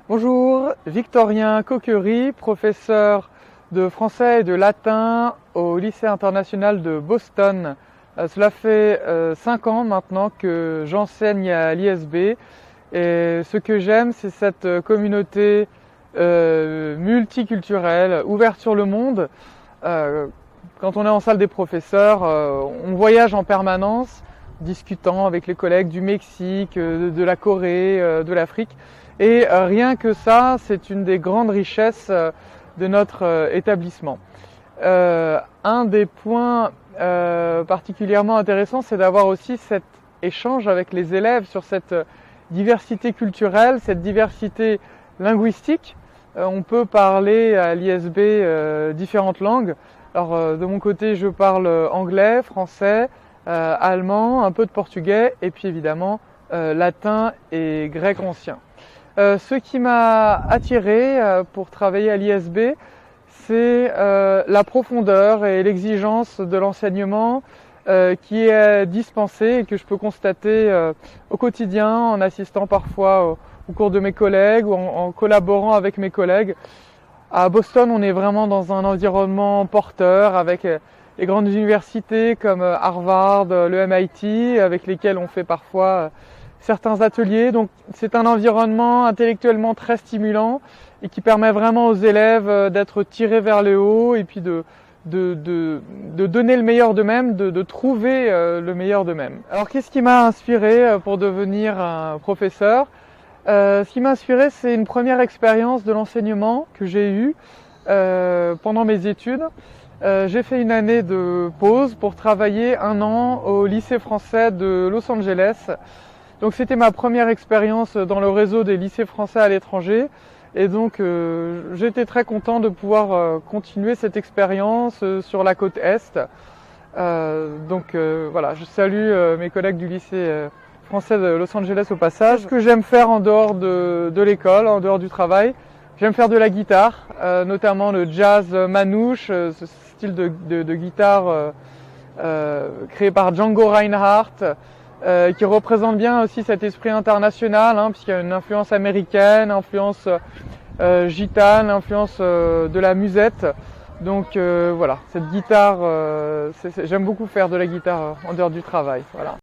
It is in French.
Bonjour, Victorien Coquery, professeur de français et de latin au lycée international de Boston. Cela fait 5 ans maintenant que j'enseigne à l'ISB et ce que j'aime, c'est cette communauté multiculturelle, ouverte sur le monde. Euh, Quand on est en salle des professeurs, on voyage en permanence, discutant avec les collègues du Mexique, de la Corée, de l'Afrique. Et rien que ça, c'est une des grandes richesses de notre établissement. Un des points particulièrement intéressants, c'est d'avoir aussi cet échange avec les élèves sur cette diversité culturelle, cette diversité linguistique. On peut parler à l'ISB différentes langues. Alors de mon côté, je parle anglais, français, allemand, un peu de portugais et puis évidemment latin et grec ancien. Ce qui m'a attiré pour travailler à l'ISB, c'est la profondeur et l'exigence de l'enseignement qui est dispensé et que je peux constater au quotidien en assistant parfois au cours de mes collègues ou en collaborant avec mes collègues. À Boston, on est vraiment dans un environnement porteur avec les grandes universités comme Harvard, le MIT, avec lesquelles on fait parfois certains ateliers. Donc c'est un environnement intellectuellement très stimulant et qui permet vraiment aux élèves d'être tirés vers le haut et puis de donner le meilleur d'eux-mêmes, de trouver le meilleur d'eux-mêmes. Alors qu'est-ce qui m'a inspiré pour devenir un professeur ? Ce qui m'a inspiré, c'est une première expérience de l'enseignement que j'ai eue pendant mes études. J'ai fait une année de pause pour travailler 1 an au lycée français de Los Angeles. Donc c'était ma première expérience dans le réseau des lycées français à l'étranger. Et donc j'étais très content de pouvoir continuer cette expérience sur la côte Est. Voilà, je salue mes collègues du lycée français de Los Angeles au passage. Ce que j'aime faire en dehors de l'école, en dehors du travail, j'aime faire de la guitare, notamment le jazz manouche, ce style de guitare créé par Django Reinhardt, qui représente bien aussi cet esprit international, puisqu'il y a une influence américaine, influence gitane, influence de la musette. Donc voilà, cette guitare, j'aime beaucoup faire de la guitare en dehors du travail. Voilà.